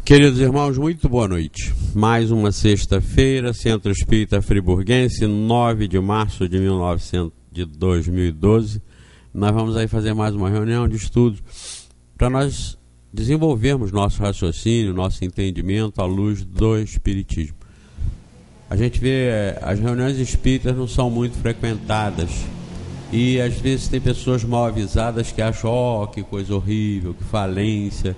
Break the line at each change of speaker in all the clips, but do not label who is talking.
Queridos irmãos, muito boa noite. Mais uma sexta-feira, Centro Espírita Friburguense, 9 de março de 2012. Nós vamos aí fazer mais uma reunião de estudos para nós desenvolvermos nosso raciocínio, nosso entendimento à luz do Espiritismo. A gente vê, as reuniões espíritas não são muito frequentadas e às vezes tem pessoas mal avisadas que acham, que coisa horrível, que falência.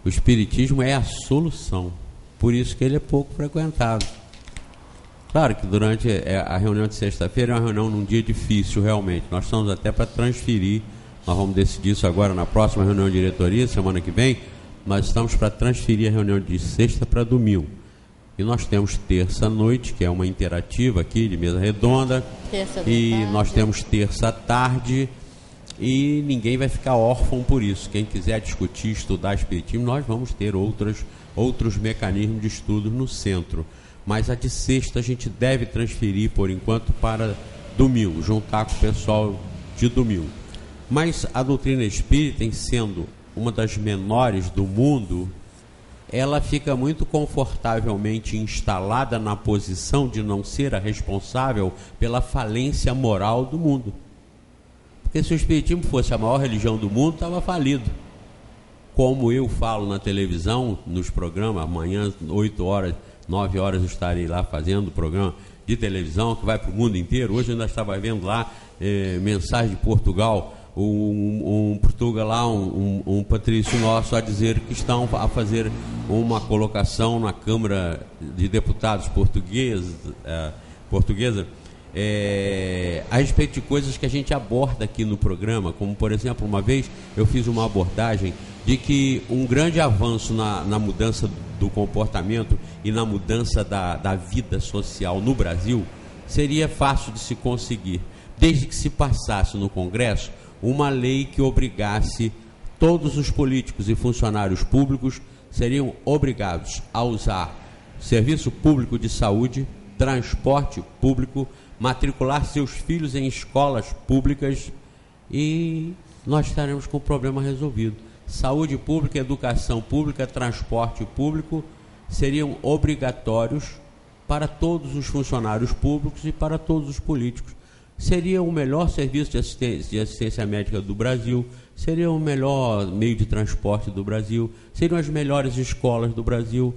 O Espiritismo é a solução, por isso que ele é pouco frequentado. Claro que durante a reunião de sexta-feira é uma reunião num dia difícil realmente, nós estamos até para transferir, nós vamos decidir isso agora na próxima reunião de diretoria, semana que vem, nós estamos para transferir a reunião de sexta para domingo. E nós temos terça-noite, que é uma interativa aqui de mesa redonda, e nós temos terça-tarde, e ninguém vai ficar órfão por isso. Quem quiser discutir, estudar Espiritismo, nós vamos ter outros mecanismos de estudo no centro. Mas a de sexta a gente deve transferir, por enquanto, para domingo, juntar com o pessoal de domingo. Mas a doutrina espírita, em sendo uma das menores do mundo, ela fica muito confortavelmente instalada na posição de não ser a responsável pela falência moral do mundo. Porque se o Espiritismo fosse a maior religião do mundo, estava falido. Como eu falo na televisão, nos programas, amanhã, 8 horas, 9 horas, estarei lá fazendo programa de televisão que vai para o mundo inteiro. Hoje eu ainda estava vendo lá mensagem de Portugal, um português lá, um patrício nosso a dizer que estão a fazer uma colocação na Câmara de Deputados portuguesa, a respeito de coisas que a gente aborda aqui no programa, como por exemplo, uma vez eu fiz uma abordagem de que um grande avanço na mudança do comportamento e na mudança da vida social no Brasil seria fácil de se conseguir, desde que se passasse no Congresso uma lei que obrigasse todos os políticos e funcionários públicos seriam obrigados a usar serviço público de saúde, transporte público, matricular seus filhos em escolas públicas e nós estaremos com o problema resolvido. Saúde pública, educação pública, transporte público seriam obrigatórios para todos os funcionários públicos e para todos os políticos. Seria o melhor serviço de assistência médica do Brasil, seria o melhor meio de transporte do Brasil, seriam as melhores escolas do Brasil,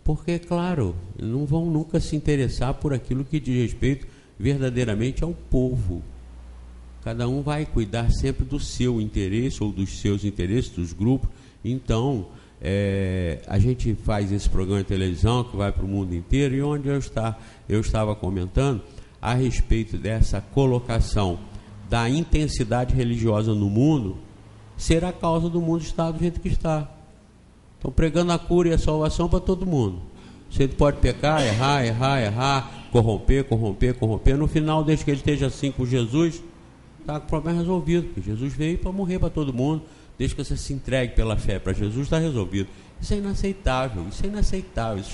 porque, claro, não vão nunca se interessar por aquilo que diz respeito verdadeiramente ao povo. Cada um vai cuidar sempre do seu interesse ou dos seus interesses, dos grupos. Então, a gente faz esse programa de televisão que vai para o mundo inteiro e onde eu estava comentando a respeito dessa colocação da intensidade religiosa no mundo ser a causa do mundo estar do jeito que está. Estão pregando a cura e a salvação para todo mundo. Você pode pecar, errar, corromper. No final, desde que ele esteja assim com Jesus, está com o problema resolvido. Porque Jesus veio para morrer para todo mundo. Desde que você se entregue pela fé para Jesus, está resolvido. Isso é inaceitável. Isso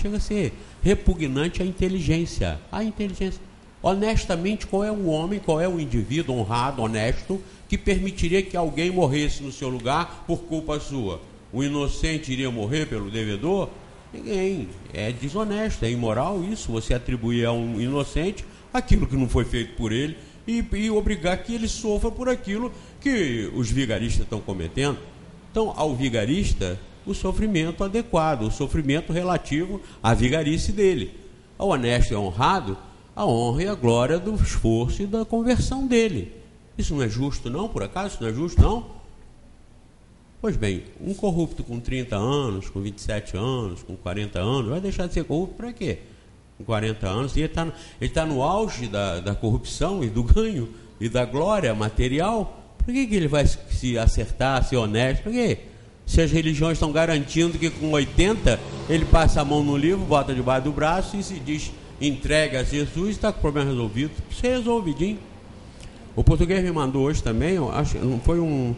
chega a ser repugnante à inteligência. Honestamente, qual é o homem, qual é o indivíduo honrado, honesto, que permitiria que alguém morresse no seu lugar por culpa sua? O inocente iria morrer pelo devedor? Ninguém. É desonesto, é imoral isso, você atribuir a um inocente aquilo que não foi feito por ele e obrigar que ele sofra por aquilo que os vigaristas estão cometendo. Então, ao vigarista, o sofrimento adequado, o sofrimento relativo à vigarice dele. Ao honesto e honrado, a honra e a glória do esforço e da conversão dele. Isso não é justo não, por acaso? Isso não é justo não? Pois bem, um corrupto com 30 anos, com 27 anos, com 40 anos, vai deixar de ser corrupto para quê? Com 40 anos, e ele está no auge da corrupção e do ganho e da glória material. Por que ele vai se acertar, ser honesto? Por quê? Se as religiões estão garantindo que com 80 ele passa a mão no livro, bota debaixo do braço e se diz entrega a Jesus, está com o problema resolvido. Isso é resolvidinho. O português me mandou hoje também, acho, não foi um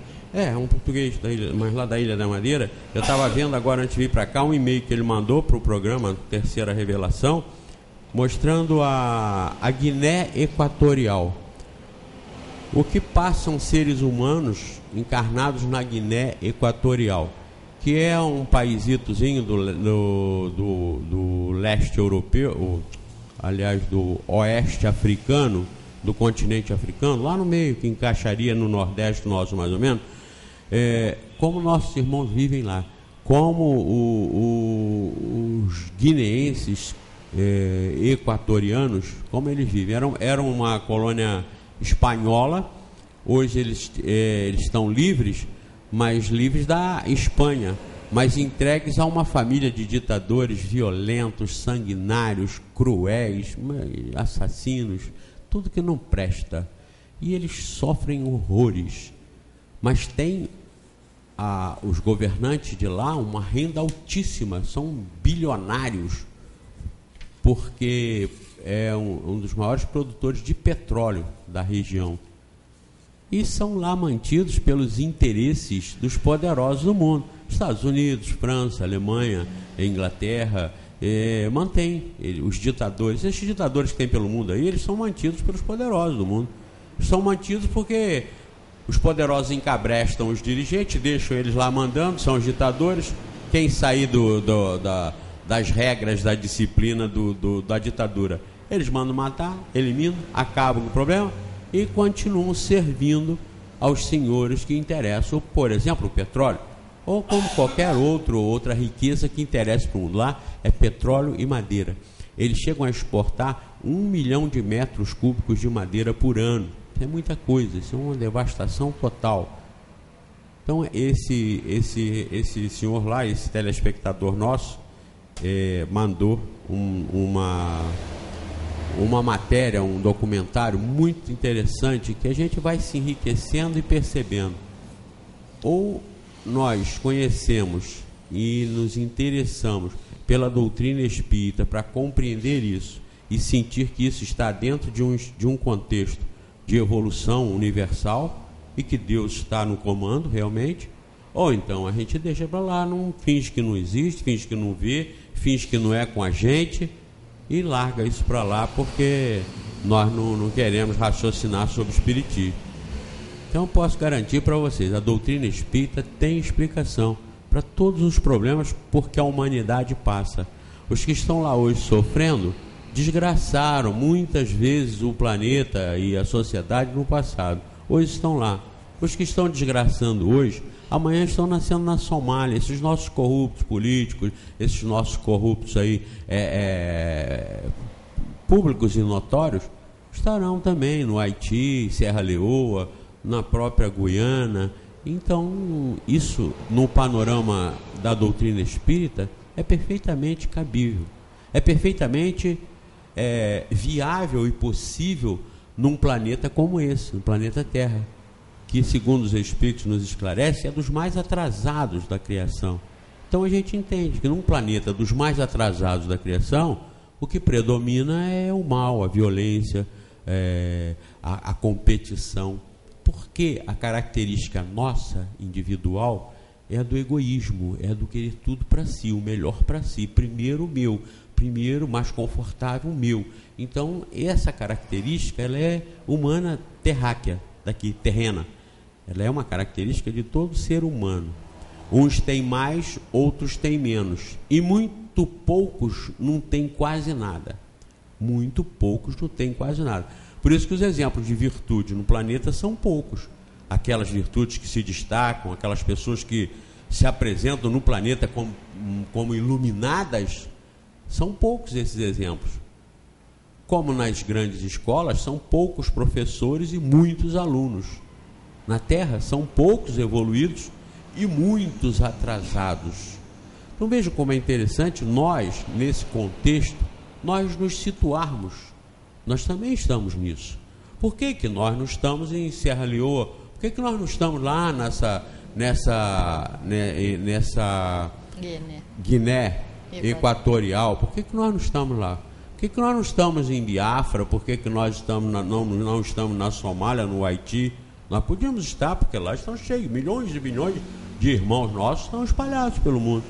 português da ilha, mas lá da Ilha da Madeira. Eu estava vendo agora, antes de vir para cá, um e-mail que ele mandou para o programa Terceira Revelação, mostrando a Guiné Equatorial. O que passam seres humanos encarnados na Guiné Equatorial, que é um paísitozinho do leste europeu, aliás, do oeste africano, do continente africano, lá no meio, que encaixaria no Nordeste nosso, mais ou menos, como nossos irmãos vivem lá, como os guineenses equatorianos, como eles vivem. Eram uma colônia espanhola, hoje eles estão livres, mas livres da Espanha, mas entregues a uma família de ditadores violentos, sanguinários, cruéis, assassinos, tudo que não presta. E eles sofrem horrores, mas tem os governantes de lá uma renda altíssima, são bilionários, porque é um dos maiores produtores de petróleo da região. E são lá mantidos pelos interesses dos poderosos do mundo. Estados Unidos, França, Alemanha, Inglaterra, mantém os ditadores. Esses ditadores que tem pelo mundo aí, eles são mantidos pelos poderosos do mundo. São mantidos porque os poderosos encabrestam os dirigentes, deixam eles lá mandando, são os ditadores. Quem sair das regras da disciplina da ditadura, eles mandam matar, eliminam, acabam com o problema e continuam servindo aos senhores que interessam, por exemplo, o petróleo, ou como qualquer outra riqueza que interessa para o mundo. Lá é petróleo e madeira. Eles chegam a exportar 1 milhão de metros cúbicos de madeira por ano. Isso é muita coisa, isso é uma devastação total. Então esse senhor lá, esse telespectador nosso, mandou uma matéria, um documentário muito interessante, que a gente vai se enriquecendo e percebendo. Ou nós conhecemos e nos interessamos pela doutrina espírita para compreender isso e sentir que isso está dentro de um contexto de evolução universal e que Deus está no comando realmente, ou então a gente deixa para lá, não finge que não existe, finge que não vê, finge que não é com a gente e larga isso para lá, porque nós não queremos raciocinar sobre o espiritismo. Então eu posso garantir para vocês, a doutrina espírita tem explicação para todos os problemas porque a humanidade passa. Os que estão lá hoje sofrendo desgraçaram muitas vezes o planeta e a sociedade no passado. Hoje estão lá. Os que estão desgraçando hoje, amanhã estão nascendo na Somália. Esses nossos corruptos políticos, esses nossos corruptos aí públicos e notórios, estarão também no Haiti, Serra Leoa, na própria Guiana. Então, isso, no panorama da doutrina espírita, é perfeitamente cabível, é perfeitamente viável e possível num planeta como esse, no planeta Terra, que, segundo os Espíritos nos esclarece, é dos mais atrasados da criação. Então a gente entende que num planeta dos mais atrasados da criação, o que predomina é o mal, a violência, a competição. Porque a característica nossa, individual, é a do egoísmo, é a do querer tudo para si, o melhor para si, primeiro o meu, primeiro mais confortável o meu. Então essa característica, ela é humana, terráquea, daqui, terrena. Ela é uma característica de todo ser humano. Uns têm mais, outros têm menos, e muito poucos não têm quase nada. Muito poucos não têm quase nada. Por isso que os exemplos de virtude no planeta são poucos. Aquelas virtudes que se destacam, aquelas pessoas que se apresentam no planeta como iluminadas, são poucos esses exemplos. Como nas grandes escolas, são poucos professores e muitos alunos. Na Terra, são poucos evoluídos e muitos atrasados. Então veja como é interessante nós, nesse contexto, nós nos situarmos. Nós também estamos nisso. Por que nós não estamos em Serra Leoa? Por que nós não estamos lá nessa Guiné Equatorial? Por que nós não estamos lá? Por que nós não estamos em Biafra? Por que nós não estamos na Somália, no Haiti? Nós podíamos estar, porque lá estão cheios, milhões e milhões de irmãos nossos estão espalhados pelo mundo.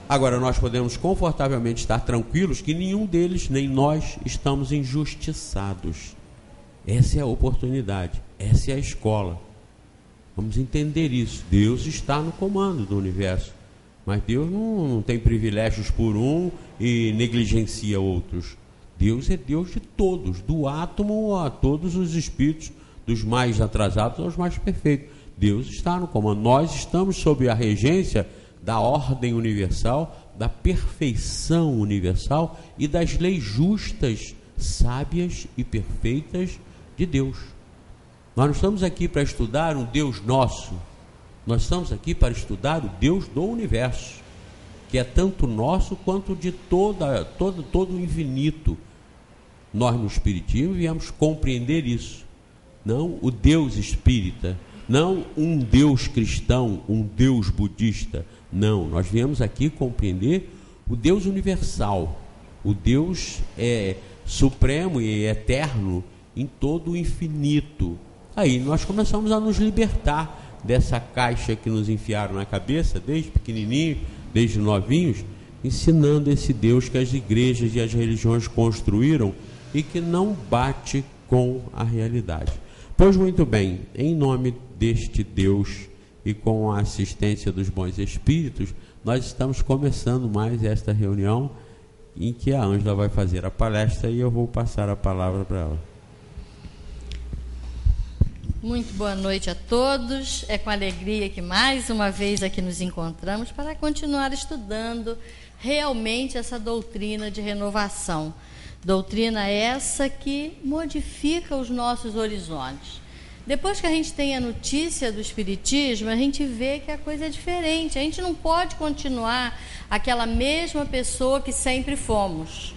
Agora, nós podemos confortavelmente estar tranquilos que nenhum deles, nem nós, estamos injustiçados. Essa é a oportunidade, essa é a escola. Vamos entender isso. Deus está no comando do universo, mas Deus não tem privilégios por um e negligencia outros. Deus é Deus de todos, do átomo a todos os espíritos, dos mais atrasados aos mais perfeitos. Deus está no comando. Nós estamos sob a regência da ordem universal, da perfeição universal e das leis justas, sábias e perfeitas de Deus. Nós não estamos aqui para estudar um Deus nosso, nós estamos aqui para estudar o Deus do universo, que é tanto nosso quanto de todo o infinito. Nós no Espiritismo viemos compreender isso, não o Deus espírita, não um Deus cristão, um Deus budista, não, nós viemos aqui compreender o Deus universal, o Deus supremo e eterno em todo o infinito. Aí nós começamos a nos libertar dessa caixa que nos enfiaram na cabeça, desde pequenininhos, desde novinhos, ensinando esse Deus que as igrejas e as religiões construíram e que não bate com a realidade. Pois muito bem, em nome deste Deus e com a assistência dos bons espíritos, nós estamos começando mais esta reunião em que a Ângela vai fazer a palestra e eu vou passar a palavra para ela.
Muito boa noite a todos. É com alegria que mais uma vez aqui nos encontramos para continuar estudando realmente essa doutrina de renovação. Doutrina essa que modifica os nossos horizontes. Depois que a gente tem a notícia do Espiritismo, a gente vê que a coisa é diferente. A gente não pode continuar aquela mesma pessoa que sempre fomos.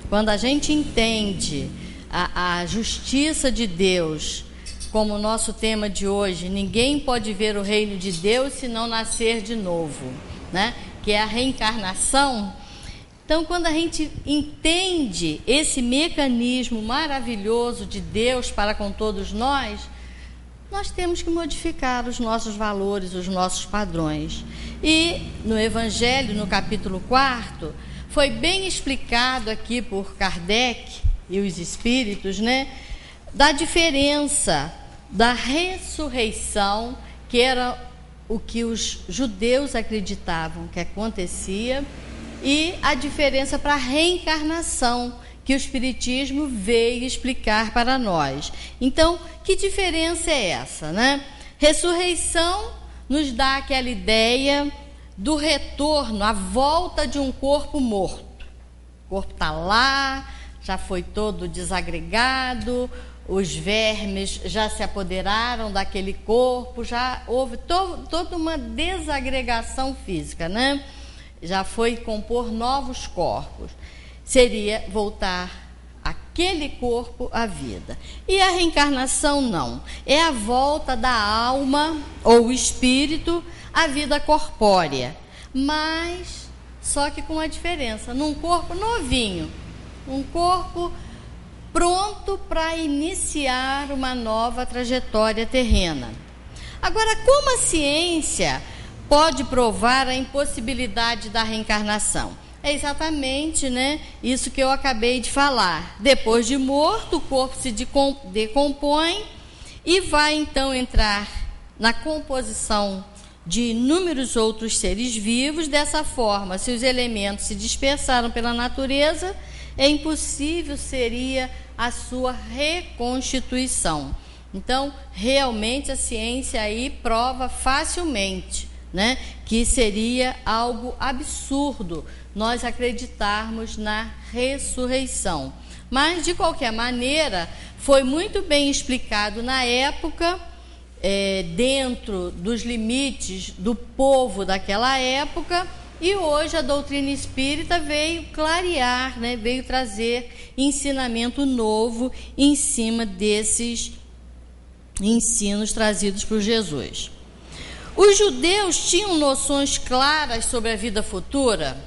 Quando a gente entende a justiça de Deus, como o nosso tema de hoje, ninguém pode ver o reino de Deus se não nascer de novo, né? Que é a reencarnação. Então, quando a gente entende esse mecanismo maravilhoso de Deus para com todos nós temos que modificar os nossos valores, os nossos padrões. E no Evangelho, no capítulo 4, foi bem explicado aqui por Kardec e os espíritos, né, da diferença da ressurreição, que era o que os judeus acreditavam que acontecia, e a diferença para a reencarnação, que o Espiritismo veio explicar para nós. Então, que diferença é essa, né? Ressurreição nos dá aquela ideia do retorno, a volta de um corpo morto. O corpo está lá, já foi todo desagregado, os vermes já se apoderaram daquele corpo, já houve toda uma desagregação física, né? Já foi compor novos corpos. Seria voltar aquele corpo à vida. E a reencarnação não. É a volta da alma ou espírito à vida corpórea. Mas, só que com uma diferença. Num corpo novinho. Um corpo pronto para iniciar uma nova trajetória terrena. Agora, como a ciência pode provar a impossibilidade da reencarnação? É exatamente, né, isso que eu acabei de falar. Depois de morto, o corpo se decompõe e vai então entrar na composição de inúmeros outros seres vivos. Dessa forma, se os elementos se dispersaram pela natureza, é impossível seria a sua reconstituição. Então, realmente a ciência aí prova facilmente, né, que seria algo absurdo nós acreditarmos na ressurreição. Mas, de qualquer maneira, foi muito bem explicado na época, dentro dos limites do povo daquela época, e hoje a doutrina espírita veio clarear, né, veio trazer ensinamento novo em cima desses ensinos trazidos por Jesus. Os judeus tinham noções claras sobre a vida futura?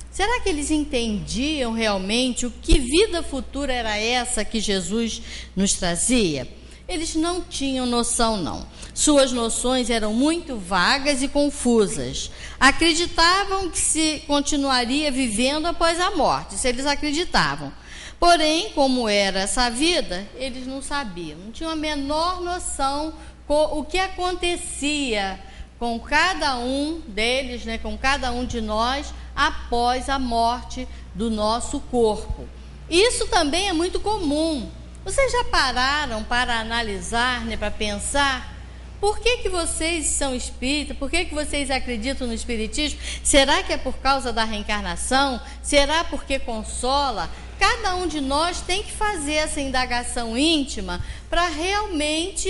Será que eles entendiam realmente o que vida futura era essa que Jesus nos trazia? Eles não tinham noção, não. Suas noções eram muito vagas e confusas. Acreditavam que se continuaria vivendo após a morte, isso eles acreditavam. Porém, como era essa vida, eles não sabiam, não tinham a menor noção o que acontecia com cada um deles, né, com cada um de nós, após a morte do nosso corpo. Isso também é muito comum. Vocês já pararam para analisar, né, para pensar? Por que vocês são espíritas? Por que vocês acreditam no espiritismo? Será que é por causa da reencarnação? Será porque consola? Cada um de nós tem que fazer essa indagação íntima para realmente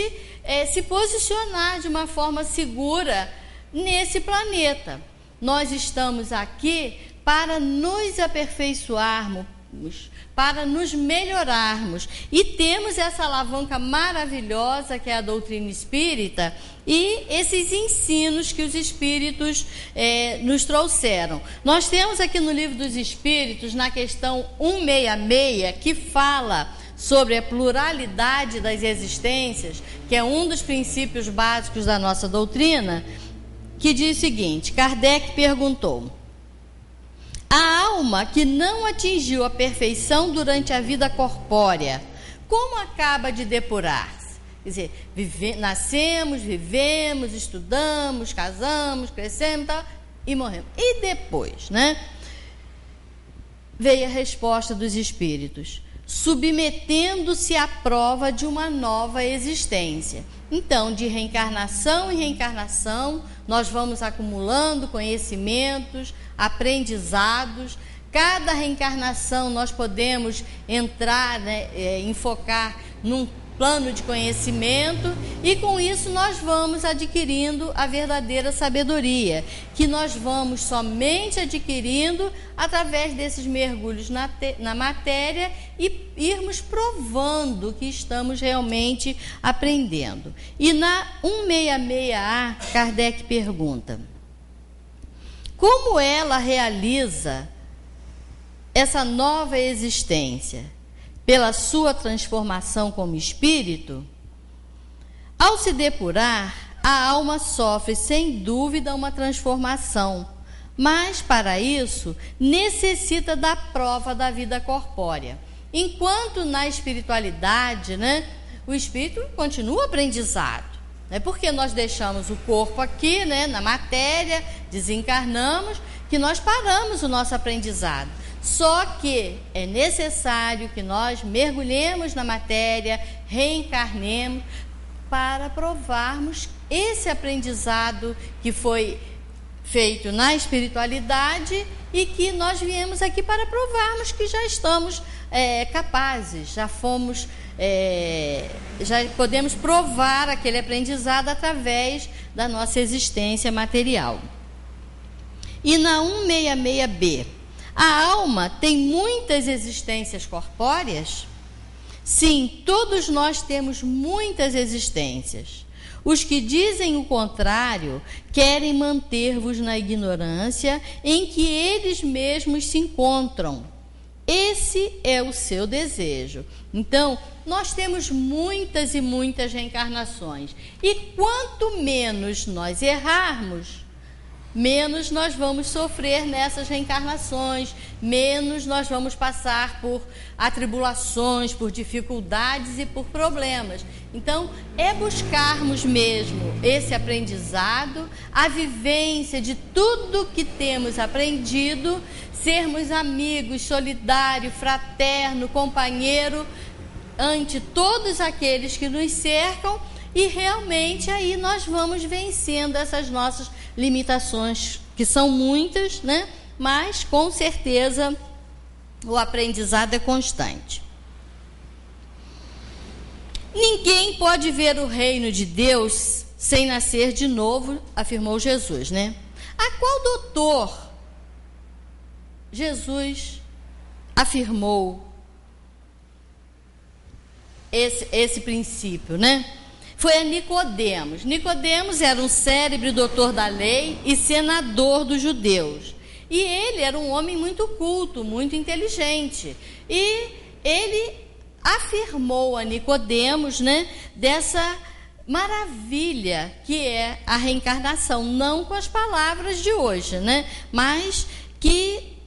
se posicionar de uma forma segura nesse planeta. Nós estamos aqui para nos aperfeiçoarmos, para nos melhorarmos, e temos essa alavanca maravilhosa que é a doutrina espírita e esses ensinos que os espíritos nos trouxeram. Nós temos aqui no Livro dos Espíritos, na questão 166, que fala sobre a pluralidade das existências, que é um dos princípios básicos da nossa doutrina, que diz o seguinte: Kardec perguntou: a alma que não atingiu a perfeição durante a vida corpórea, como acaba de depurar-se? Quer dizer, nascemos, vivemos, estudamos, casamos, crescemos e morremos. E depois, né? Veio a resposta dos espíritos: submetendo-se à prova de uma nova existência. Então, de reencarnação em reencarnação, nós vamos acumulando conhecimentos, aprendizados. Cada reencarnação nós podemos entrar, né, enfocar num plano de conhecimento, e com isso nós vamos adquirindo a verdadeira sabedoria, que nós vamos somente adquirindo através desses mergulhos na matéria e irmos provando que estamos realmente aprendendo. E na 166A, Kardec pergunta: como ela realiza essa nova existência? Pela sua transformação como espírito? Ao se depurar, a alma sofre sem dúvida uma transformação, mas para isso necessita da prova da vida corpórea. Enquanto na espiritualidade, né, o espírito continua aprendizado. É porque nós deixamos o corpo aqui, né, na matéria, desencarnamos, que nós paramos o nosso aprendizado. Só que é necessário que nós mergulhemos na matéria, reencarnemos, para provarmos esse aprendizado que foi feito na espiritualidade e que nós viemos aqui para provarmos que já estamos capazes, já podemos provar aquele aprendizado através da nossa existência material. E na 166B, a alma tem muitas existências corpóreas? Sim, todos nós temos muitas existências. Os que dizem o contrário querem manter-vos na ignorância em que eles mesmos se encontram. Esse é o seu desejo. Então, nós temos muitas e muitas reencarnações. E quanto menos nós errarmos, menos nós vamos sofrer nessas reencarnações, menos nós vamos passar por atribulações, por dificuldades e por problemas. Então, é buscarmos mesmo esse aprendizado, a vivência de tudo que temos aprendido, sermos amigos, solidário, fraterno, companheiro ante todos aqueles que nos cercam, e realmente aí nós vamos vencendo essas nossas limitações, que são muitas, né? Mas com certeza o aprendizado é constante. Ninguém pode ver o reino de Deus sem nascer de novo, afirmou Jesus, né? A qual doutor Jesus afirmou esse princípio, né? Foi a Nicodemos. Nicodemos era um célebre doutor da lei e senador dos judeus. E ele era um homem muito culto, muito inteligente. E ele afirmou a Nicodemos, né, dessa maravilha que é a reencarnação, não com as palavras de hoje, né, mas que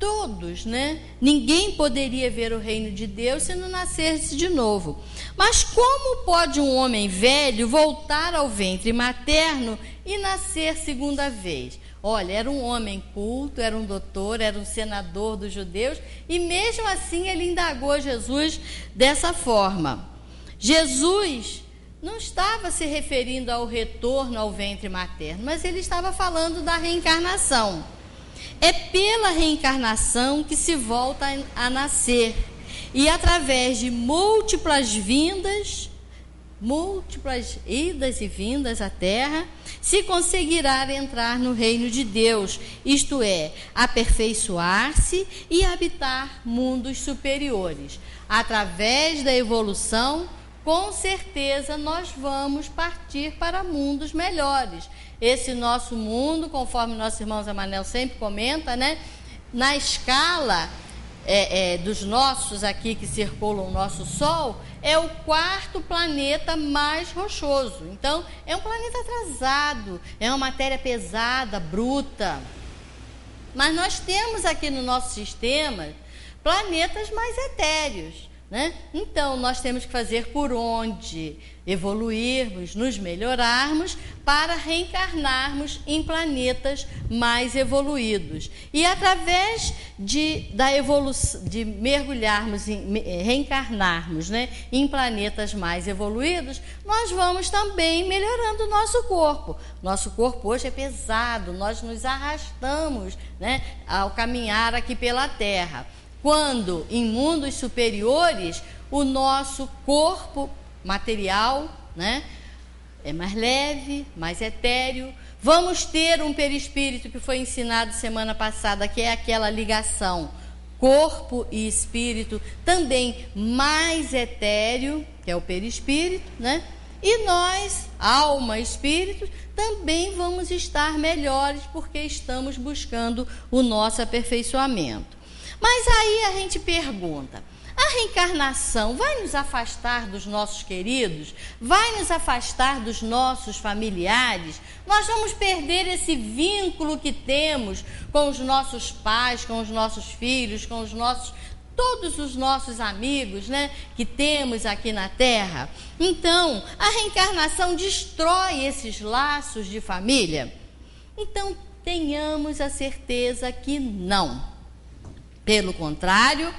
todos, né? Ninguém poderia ver o reino de Deus se não nascesse de novo. Mas como pode um homem velho voltar ao ventre materno e nascer segunda vez? Olha, era um homem culto, era um doutor, era um senador dos judeus, e mesmo assim ele indagou Jesus dessa forma. Jesus não estava se referindo ao retorno ao ventre materno, mas ele estava falando da reencarnação. É pela reencarnação que se volta a nascer, e através de múltiplas idas e vindas à Terra, se conseguirá entrar no reino de Deus, isto é, aperfeiçoar-se e habitar mundos superiores. Através da evolução, com certeza nós vamos partir para mundos melhores. Esse nosso mundo, conforme nosso irmão Zé Manel sempre comenta, né, na escala dos nossos aqui que circulam o nosso Sol, é o quarto planeta mais rochoso. Então, é um planeta atrasado, é uma matéria pesada, bruta. Mas nós temos aqui no nosso sistema planetas mais etéreos, né? Então, nós temos que fazer por onde evoluirmos, nos melhorarmos, para reencarnarmos em planetas mais evoluídos. E através da evolução, de mergulharmos, reencarnarmos, né, em planetas mais evoluídos, nós vamos também melhorando o nosso corpo. Nosso corpo hoje é pesado, nós nos arrastamos, né, ao caminhar aqui pela Terra. Quando em mundos superiores, o nosso corpo material, né, é mais leve, mais etéreo. Vamos ter um perispírito que foi ensinado semana passada, que é aquela ligação corpo e espírito, também mais etéreo, que é o perispírito, né? E nós, alma e espírito, também vamos estar melhores, porque estamos buscando o nosso aperfeiçoamento. Mas aí a gente pergunta, a reencarnação vai nos afastar dos nossos queridos? Vai nos afastar dos nossos familiares? Nós vamos perder esse vínculo que temos com os nossos pais, com os nossos filhos, com todos os nossos amigos, né, que temos aqui na Terra? Então, a reencarnação destrói esses laços de família? Então, tenhamos a certeza que não. Pelo contrário,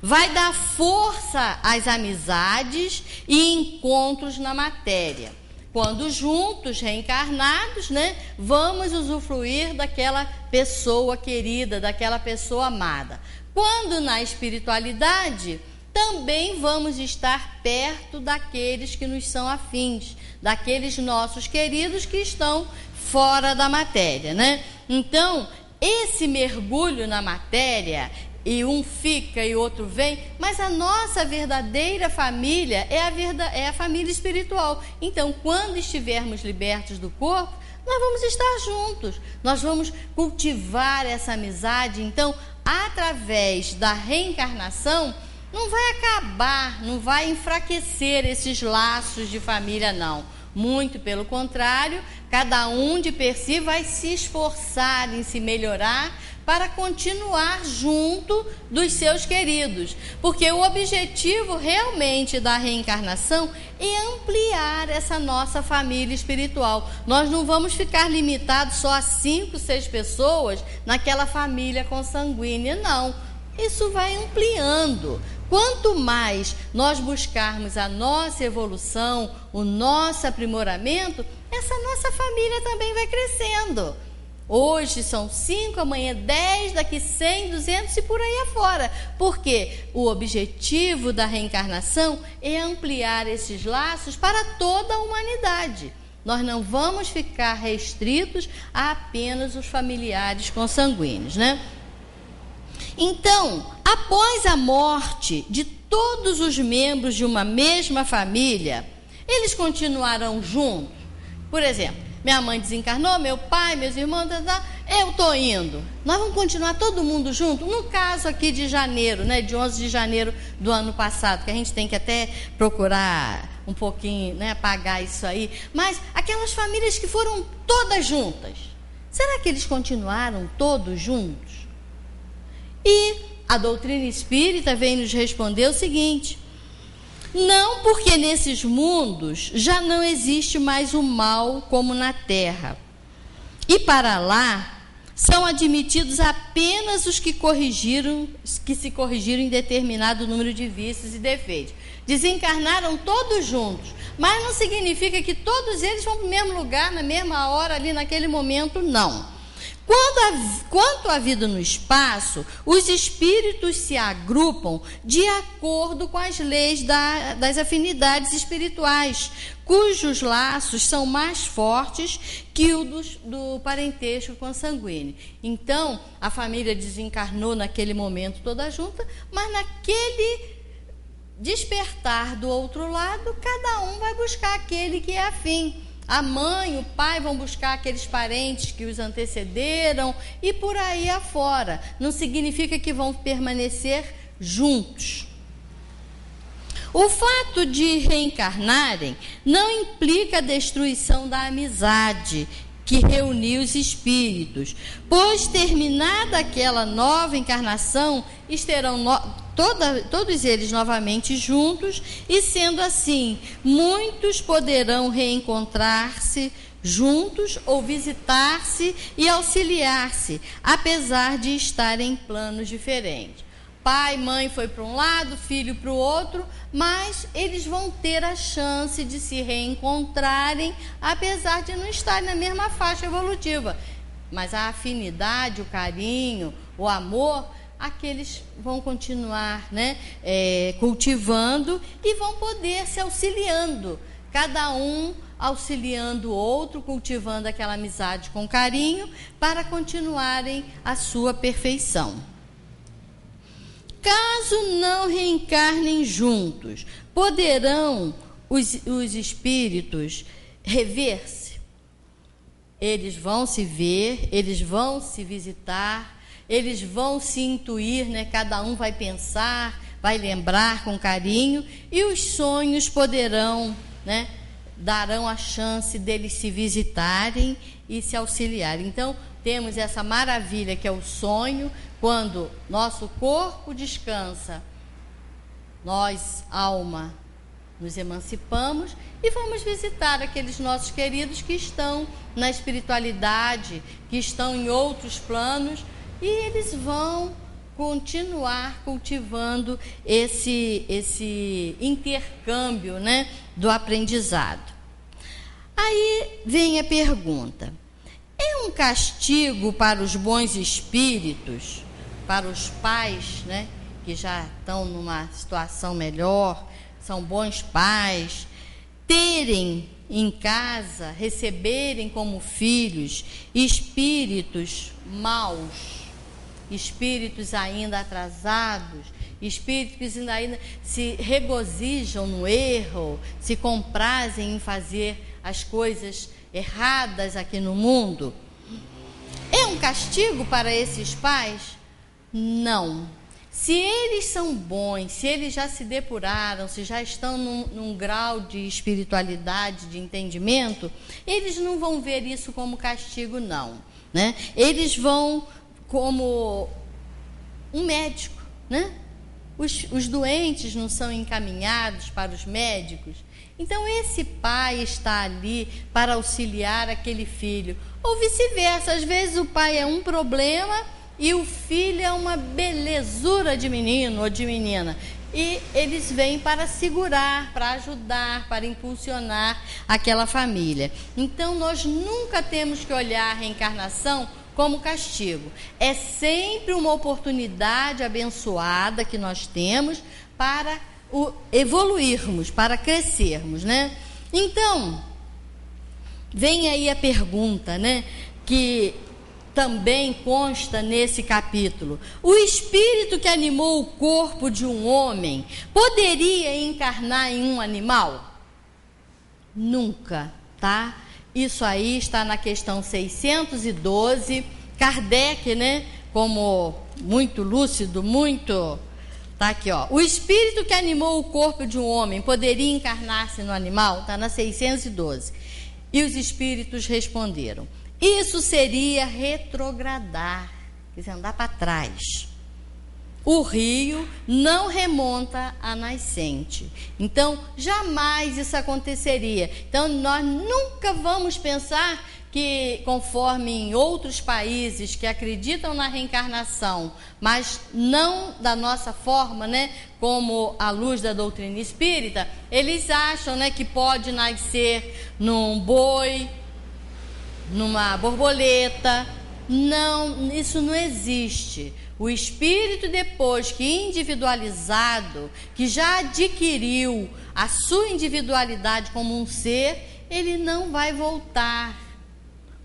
vai dar força às amizades e encontros na matéria. Quando juntos, reencarnados, né, vamos usufruir daquela pessoa querida, daquela pessoa amada. Quando na espiritualidade, também vamos estar perto daqueles que nos são afins, daqueles nossos queridos que estão fora da matéria, né? Então, esse mergulho na matéria, e um fica e outro vem, mas a nossa verdadeira família é a família espiritual. Então, quando estivermos libertos do corpo, nós vamos estar juntos, nós vamos cultivar essa amizade. Então, através da reencarnação, não vai acabar, não vai enfraquecer esses laços de família, não. Muito pelo contrário, cada um de per si vai se esforçar em se melhorar para continuar junto dos seus queridos. Porque o objetivo realmente da reencarnação é ampliar essa nossa família espiritual. Nós não vamos ficar limitados só a 5, 6 pessoas naquela família consanguínea, não. Isso vai ampliando. Quanto mais nós buscarmos a nossa evolução, o nosso aprimoramento, essa nossa família também vai crescendo. Hoje são 5, amanhã 10, daqui 100, 200 e por aí afora. Porque o objetivo da reencarnação é ampliar esses laços para toda a humanidade. Nós não vamos ficar restritos a apenas os familiares consanguíneos, né? Então, após a morte de todos os membros de uma mesma família, eles continuarão juntos? Por exemplo, minha mãe desencarnou, meu pai, meus irmãos, eu estou indo. Nós vamos continuar todo mundo junto? No caso aqui de janeiro, né, de 11 de janeiro do ano passado, que a gente tem que até procurar um pouquinho, né, apagar isso aí. Mas aquelas famílias que foram todas juntas, será que eles continuaram todos juntos? E a doutrina espírita vem nos responder o seguinte: não, porque nesses mundos já não existe mais o mal como na terra. E para lá são admitidos apenas os que se corrigiram em determinado número de vícios e defeitos. Desencarnaram todos juntos, mas não significa que todos eles vão para o mesmo lugar, na mesma hora, ali naquele momento, não. Quanto à vida no espaço, os espíritos se agrupam de acordo com as leis das afinidades espirituais, cujos laços são mais fortes que o do parentesco consanguíneo. Então, a família desencarnou naquele momento toda junta, mas naquele despertar do outro lado, cada um vai buscar aquele que é afim. A mãe, o pai vão buscar aqueles parentes que os antecederam e por aí afora. Não significa que vão permanecer juntos. O fato de reencarnarem não implica a destruição da amizade que reuniu os espíritos, pois terminada aquela nova encarnação, estarão todos eles novamente juntos, e sendo assim, muitos poderão reencontrar-se juntos ou visitar-se e auxiliar-se, apesar de estarem em planos diferentes. Pai, mãe foi para um lado, filho para o outro, mas eles vão ter a chance de se reencontrarem, apesar de não estarem na mesma faixa evolutiva. Mas a afinidade, o carinho, o amor, aqueles vão continuar, né, cultivando e vão poder se auxiliando, cada um auxiliando o outro, cultivando aquela amizade com carinho, para continuarem a sua perfeição. Caso não reencarnem juntos, poderão os espíritos rever-se? Eles vão se ver, eles vão se visitar, eles vão se intuir, né? Cada um vai pensar, vai lembrar com carinho, e os sonhos poderão, né, darão a chance deles se visitarem e se auxiliarem. Então, temos essa maravilha que é o sonho. Quando nosso corpo descansa, nós, alma, nos emancipamos e vamos visitar aqueles nossos queridos que estão na espiritualidade, que estão em outros planos, e eles vão continuar cultivando esse intercâmbio, né, do aprendizado. Aí vem a pergunta: é um castigo para os bons espíritos, para os pais, né, que já estão numa situação melhor, são bons pais, terem em casa, receberem como filhos espíritos maus, espíritos ainda atrasados, espíritos que ainda se regozijam no erro, se comprazem em fazer as coisas erradas aqui no mundo? É um castigo para esses pais? Não. Se eles são bons, se eles já se depuraram, se já estão num grau de espiritualidade, de entendimento, eles não vão ver isso como castigo, não, né? Eles vão como um médico, né? Os doentes não são encaminhados para os médicos. Então, esse pai está ali para auxiliar aquele filho. Ou vice-versa, às vezes o pai é um problema e o filho é uma belezura de menino ou de menina. E eles vêm para segurar, para ajudar, para impulsionar aquela família. Então, nós nunca temos que olhar a reencarnação como castigo. É sempre uma oportunidade abençoada que nós temos para evoluirmos, para crescermos, né? Então, vem aí a pergunta, né, que também consta nesse capítulo: o espírito que animou o corpo de um homem poderia encarnar em um animal? Nunca, tá? Isso aí está na questão 612. Kardec, né, como muito lúcido, muito... Está aqui, ó. O espírito que animou o corpo de um homem poderia encarnar-se no animal? Está na 612. E os espíritos responderam: isso seria retrogradar, quer dizer, andar para trás. o rio não remonta à nascente. Então, jamais isso aconteceria. Então, nós nunca vamos pensar que, conforme em outros países que acreditam na reencarnação, mas não da nossa forma, né, como à luz da doutrina espírita, eles acham, né, que pode nascer num boi, numa borboleta. Não, isso não existe. O espírito, depois que individualizado, que já adquiriu a sua individualidade como um ser, ele não vai voltar.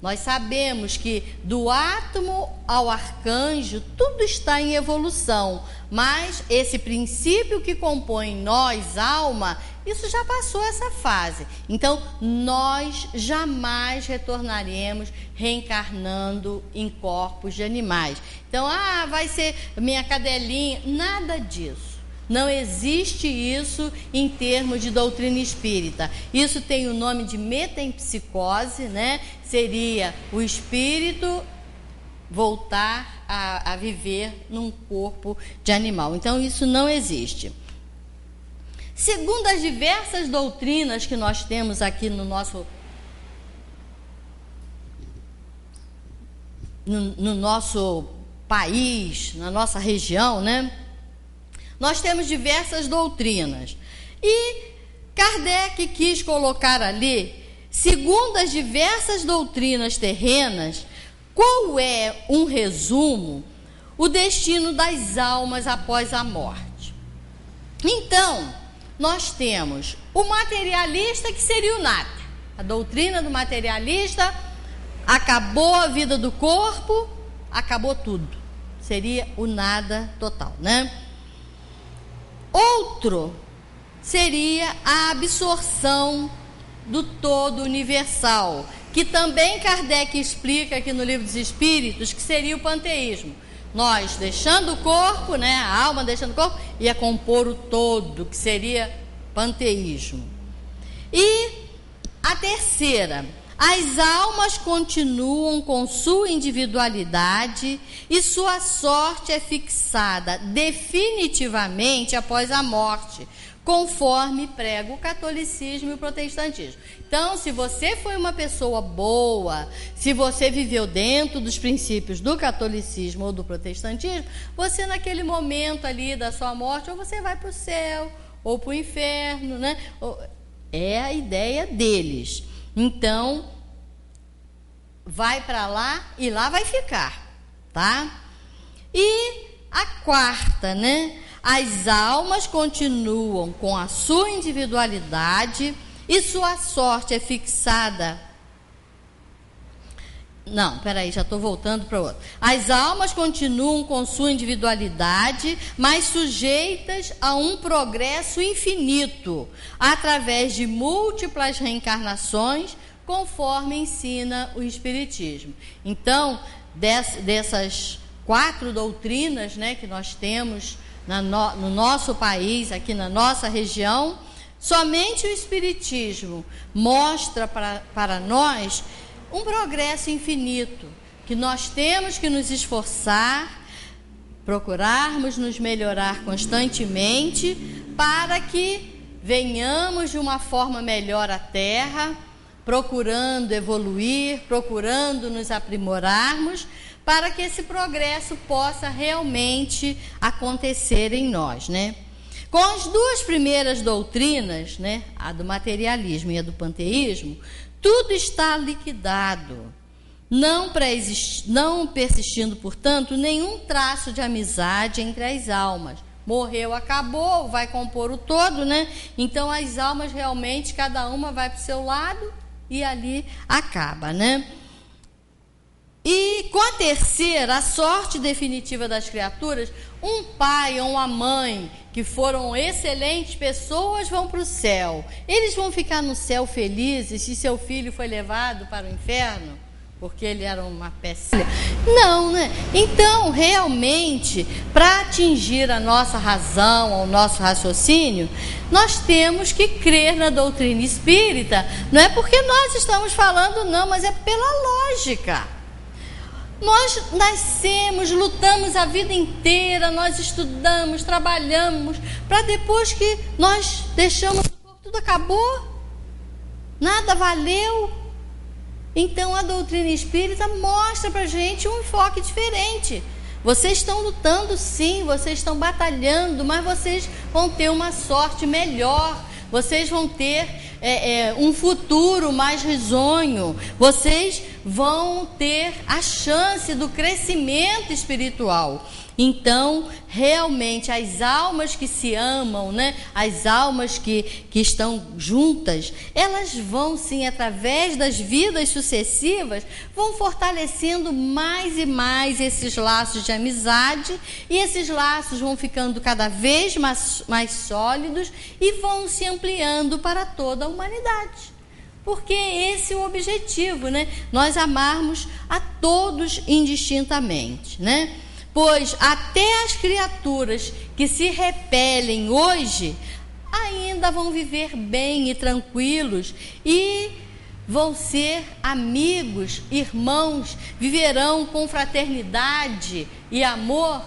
Nós sabemos que do átomo ao arcanjo, tudo está em evolução, mas esse princípio que compõe nós, alma, isso já passou essa fase. Então, nós jamais retornaremos reencarnando em corpos de animais. Então, vai ser minha cadelinha. Nada disso. Não existe isso em termos de doutrina espírita. Isso tem o nome de metempsicose, né? Seria o espírito voltar a viver num corpo de animal. Então, isso não existe. Segundo as diversas doutrinas que nós temos aqui no nosso país, na nossa região, né? Nós temos diversas doutrinas. E Kardec quis colocar ali, segundo as diversas doutrinas terrenas, qual é um resumo, o destino das almas após a morte. Então, nós temos o materialista, que seria o nada. A doutrina do materialista, acabou a vida do corpo, acabou tudo. Seria o nada total, né? Outro seria a absorção do todo universal, que também Kardec explica aqui no Livro dos Espíritos, que seria o panteísmo. Nós deixando o corpo, né, a alma deixando o corpo, ia compor o todo, que seria panteísmo. E a terceira, as almas continuam com sua individualidade e sua sorte é fixada definitivamente após a morte, conforme prega o catolicismo e o protestantismo. Então, se você foi uma pessoa boa, se você viveu dentro dos princípios do catolicismo ou do protestantismo, você naquele momento ali da sua morte, ou você vai para o céu, ou para o inferno, né? É a ideia deles. Então, vai para lá e lá vai ficar, tá? E a quarta, né? As almas continuam com a sua individualidade e sua sorte é fixada. Não, peraí, já estou voltando para o outro. As almas continuam com sua individualidade, mas sujeitas a um progresso infinito, através de múltiplas reencarnações, conforme ensina o Espiritismo. Então, dessas 4 doutrinas, né, que nós temos no nosso país, aqui na nossa região, somente o Espiritismo mostra para nós um progresso infinito, que nós temos que nos esforçar, procurarmos nos melhorar constantemente, para que venhamos de uma forma melhor à Terra, procurando evoluir, procurando nos aprimorarmos, para que esse progresso possa realmente acontecer em nós, né? Com as 2 primeiras doutrinas, né, a do materialismo e a do panteísmo, tudo está liquidado, não persistindo, portanto, nenhum traço de amizade entre as almas. Morreu, acabou, vai compor o todo, né? Então, as almas realmente, cada uma vai para o seu lado e ali acaba, né? E com a terceira, a sorte definitiva das criaturas, um pai ou uma mãe que foram excelentes pessoas vão para o céu. Eles vão ficar no céu felizes se seu filho foi levado para o inferno, porque ele era uma péssima. Não, né? Então, realmente, para atingir a nossa razão, o nosso raciocínio, nós temos que crer na doutrina espírita. Não é porque nós estamos falando, não, mas é pela lógica. Nós nascemos, lutamos a vida inteira, nós estudamos, trabalhamos, para depois que nós deixamos o corpo, tudo acabou, nada valeu. Então a doutrina espírita mostra para a gente um enfoque diferente. Vocês estão lutando sim, vocês estão batalhando, mas vocês vão ter uma sorte melhor, vocês vão ter um futuro mais risonho, vocês vão ter a chance do crescimento espiritual. Então, realmente, as almas que se amam, né? As almas que estão juntas, elas vão sim, através das vidas sucessivas, vão fortalecendo mais e mais esses laços de amizade, e esses laços vão ficando cada vez mais sólidos e vão se ampliando para toda a humanidade. Porque esse é o objetivo, né? Nós amarmos a todos indistintamente, né? Pois até as criaturas que se repelem hoje ainda vão viver bem e tranquilos e vão ser amigos, irmãos, viverão com fraternidade e amor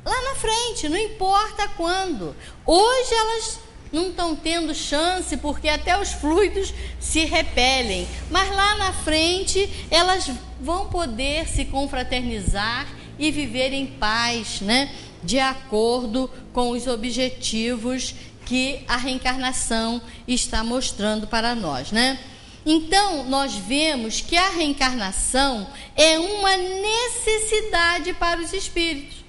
lá na frente, não importa quando. Hoje elas não estão tendo chance porque até os fluidos se repelem, mas lá na frente elas vão poder se confraternizar e viver em paz, né? De acordo com os objetivos que a reencarnação está mostrando para nós, né? Então, nós vemos que a reencarnação é uma necessidade para os espíritos.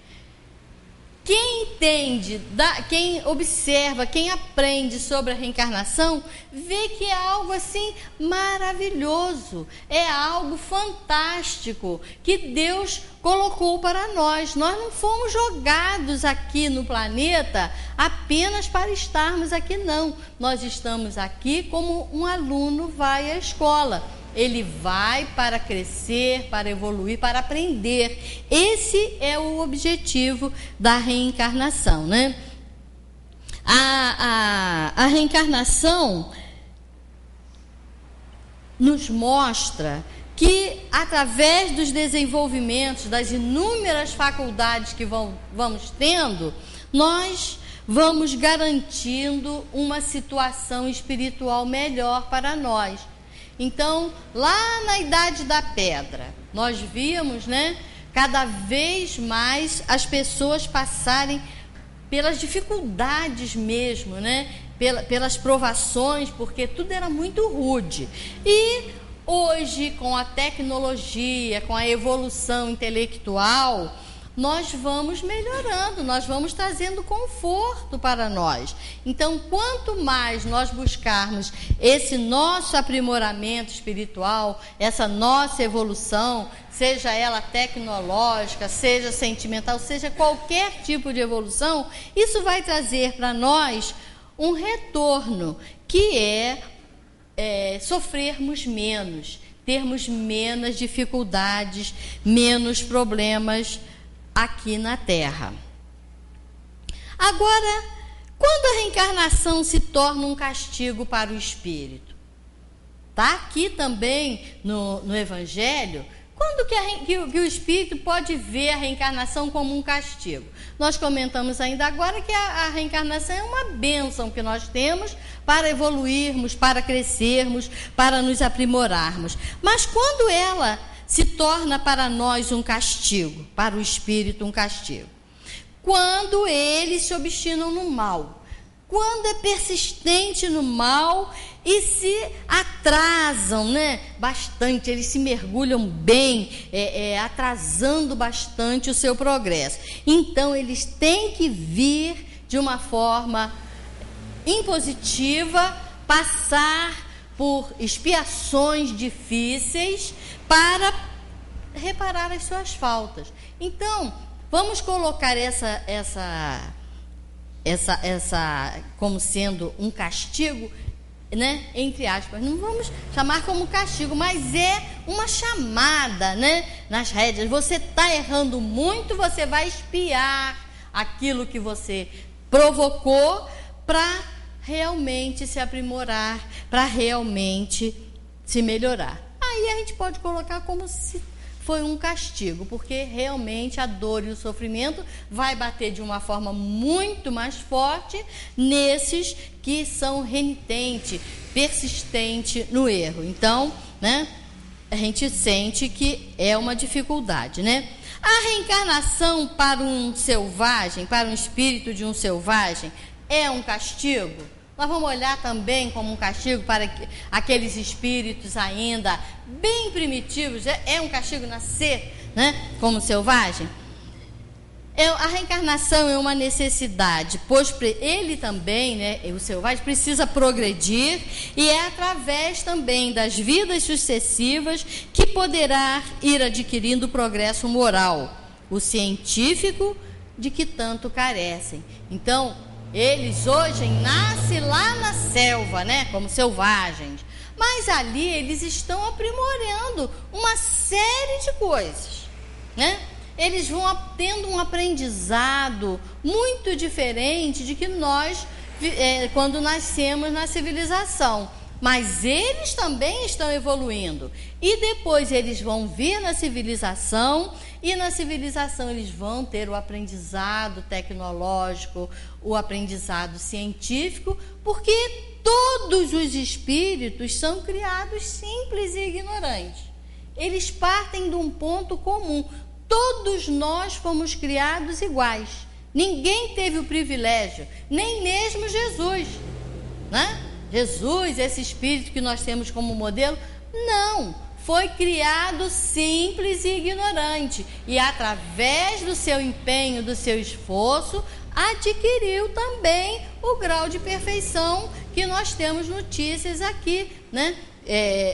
Quem entende, quem observa, quem aprende sobre a reencarnação, vê que é algo assim maravilhoso, é algo fantástico que Deus colocou para nós. Nós não fomos jogados aqui no planeta apenas para estarmos aqui, não. Nós estamos aqui como um aluno vai à escola. Ele vai para crescer, para evoluir, para aprender. Esse é o objetivo da reencarnação, né? A reencarnação nos mostra que, através dos desenvolvimentos, das inúmeras faculdades que vamos tendo, nós vamos garantindo uma situação espiritual melhor para nós. Então, lá na Idade da Pedra, nós víamos, né, cada vez mais as pessoas passarem pelas dificuldades mesmo, né, pelas provações, porque tudo era muito rude. E hoje, com a tecnologia, com a evolução intelectual, nós vamos melhorando, nós vamos trazendo conforto para nós. Então, quanto mais nós buscarmos esse nosso aprimoramento espiritual, essa nossa evolução, seja ela tecnológica, seja sentimental, seja qualquer tipo de evolução, isso vai trazer para nós um retorno, que é sofrermos menos, termos menos dificuldades, menos problemas aqui na Terra. Agora, quando a reencarnação se torna um castigo para o espírito? Está aqui também no Evangelho, quando que o espírito pode ver a reencarnação como um castigo? Nós comentamos ainda agora que a reencarnação é uma bênção que nós temos para evoluirmos, para crescermos, para nos aprimorarmos. Mas quando ela se torna para nós um castigo, para o espírito um castigo? Quando eles se obstinam no mal, quando é persistente no mal e se atrasam, né, bastante, eles se mergulham bem, atrasando bastante o seu progresso. Então, eles têm que vir de uma forma impositiva, passar por expiações difíceis para reparar as suas faltas. Então, vamos colocar essa como sendo um castigo, né, entre aspas. Não vamos chamar como castigo, mas é uma chamada, né, nas rédeas. Você está errando muito, você vai expiar aquilo que você provocou para realmente se aprimorar, para realmente se melhorar. Aí a gente pode colocar como se foi um castigo, porque realmente a dor e o sofrimento vai bater de uma forma muito mais forte nesses que são renitentes, persistentes no erro. Então, né, a gente sente que é uma dificuldade, né? A reencarnação para um selvagem, para um espírito de um selvagem, é um castigo? Nós vamos olhar também como um castigo para aqueles espíritos ainda bem primitivos. É um castigo nascer, né, como selvagem? A reencarnação é uma necessidade, pois ele também, né, o selvagem, precisa progredir, e é através também das vidas sucessivas que poderá ir adquirindo o progresso moral, o científico, de que tanto carecem. Então, eles hoje nascem lá na selva, né, como selvagens, mas ali eles estão aprimorando uma série de coisas, né? Eles vão tendo um aprendizado muito diferente de que nós, quando nascemos na civilização. Mas eles também estão evoluindo. E depois eles vão vir na civilização, e na civilização eles vão ter o aprendizado tecnológico, o aprendizado científico, porque todos os espíritos são criados simples e ignorantes. Eles partem de um ponto comum. Todos nós fomos criados iguais. Ninguém teve o privilégio, nem mesmo Jesus, né? Jesus, esse espírito que nós temos como modelo, não, foi criado simples e ignorante, e através do seu empenho, do seu esforço, adquiriu também o grau de perfeição que nós temos notícias aqui, né?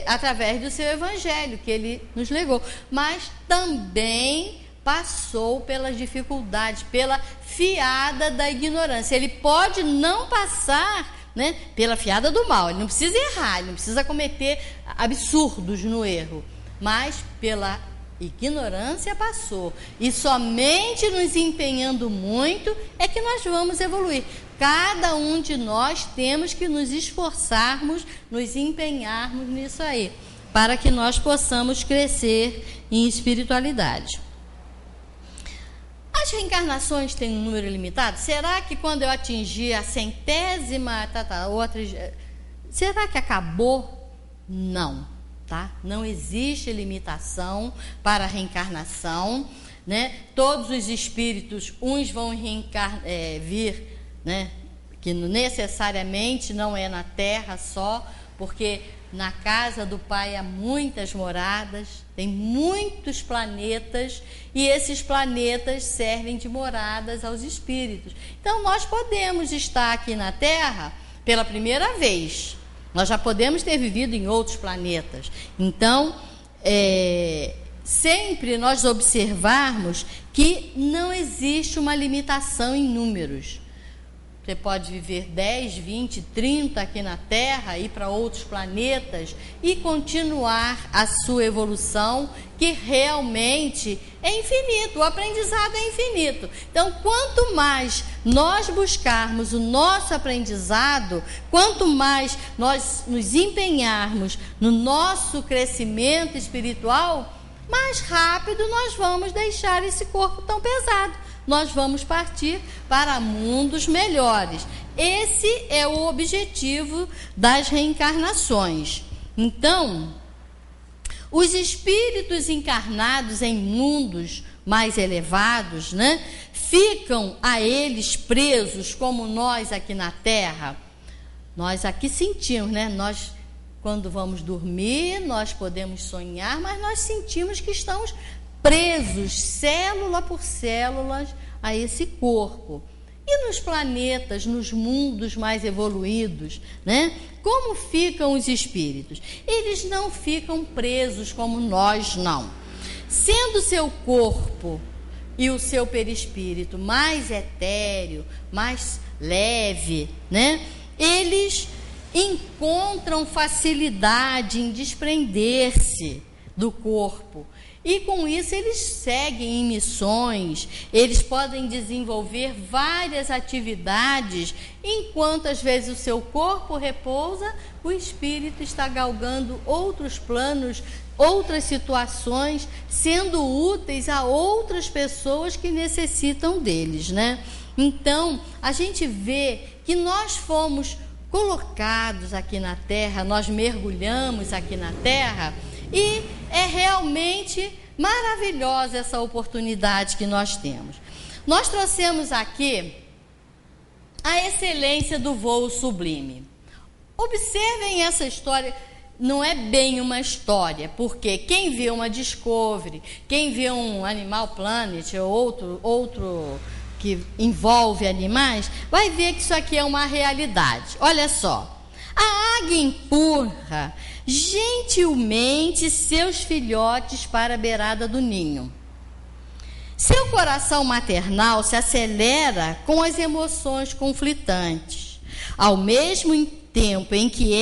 Através do seu evangelho que ele nos legou, mas também passou pelas dificuldades, pela fiada da ignorância. Ele pode não passar, né, pela fiada do mal, ele não precisa errar, ele não precisa cometer absurdos no erro, mas pela ignorância passou, e somente nos empenhando muito é que nós vamos evoluir. Cada um de nós temos que nos esforçarmos, nos empenharmos nisso aí, para que nós possamos crescer em espiritualidade. As reencarnações têm um número limitado? Será que quando eu atingir a 100ª, será que acabou? Não, tá? Não existe limitação para a reencarnação, né? Todos os espíritos, uns vão vir, né, que necessariamente não é na Terra só, porque na casa do Pai há muitas moradas, tem muitos planetas, e esses planetas servem de moradas aos espíritos. Então nós podemos estar aqui na Terra pela primeira vez, nós já podemos ter vivido em outros planetas. Então, sempre nós observarmos que não existe uma limitação em números. Você pode viver 10, 20, 30 aqui na Terra, ir para outros planetas e continuar a sua evolução, que realmente é infinito, o aprendizado é infinito. Então, quanto mais nós buscarmos o nosso aprendizado, quanto mais nós nos empenharmos no nosso crescimento espiritual, mais rápido nós vamos deixar esse corpo tão pesado. Nós vamos partir para mundos melhores. Esse é o objetivo das reencarnações. Então, os espíritos encarnados em mundos mais elevados, né, ficam a eles presos como nós aqui na Terra. Nós aqui sentimos, né? Nós, quando vamos dormir, nós podemos sonhar, mas nós sentimos que estamos presos, célula por célula, a esse corpo. E nos planetas, nos mundos mais evoluídos, né? Como ficam os espíritos? Eles não ficam presos como nós, não. Sendo o seu corpo e o seu perispírito mais etéreo, mais leve, né? Eles encontram facilidade em desprender-se do corpo E com isso eles seguem em missões, eles podem desenvolver várias atividades, enquanto às vezes o seu corpo repousa, o espírito está galgando outros planos, outras situações, sendo úteis a outras pessoas que necessitam deles, né? Então, a gente vê que nós fomos colocados aqui na Terra, nós mergulhamos aqui na Terra, e é realmente maravilhosa essa oportunidade que nós temos. Nós trouxemos aqui a excelência do voo sublime. Observem essa história, não é bem uma história, porque quem vê uma Discovery, quem vê um Animal Planet ou outro que envolve animais, vai ver que isso aqui é uma realidade. Olha só, a águia empurra gentilmente seus filhotes para a beirada do ninho. Seu coração maternal se acelera com as emoções conflitantes. Ao mesmo tempo em que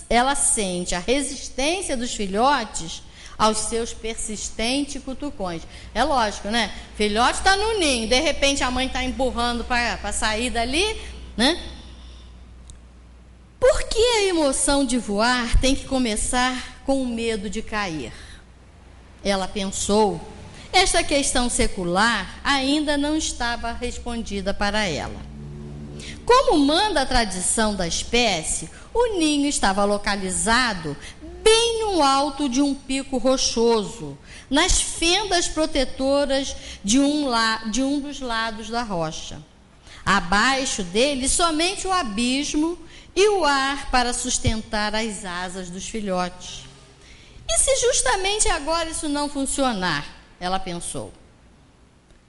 ela sente a resistência dos filhotes aos seus persistentes cutucões. É lógico, né? Filhote está no ninho, de repente a mãe está empurrando para sair dali, né? Por que a emoção de voar tem que começar com o medo de cair? Ela pensou. Esta questão secular ainda não estava respondida para ela. Como manda a tradição da espécie, o ninho estava localizado bem no alto de um pico rochoso, nas fendas protetoras de um dos lados da rocha. Abaixo dele, somente o abismo e o ar para sustentar as asas dos filhotes. E se justamente agora isso não funcionar? Ela pensou.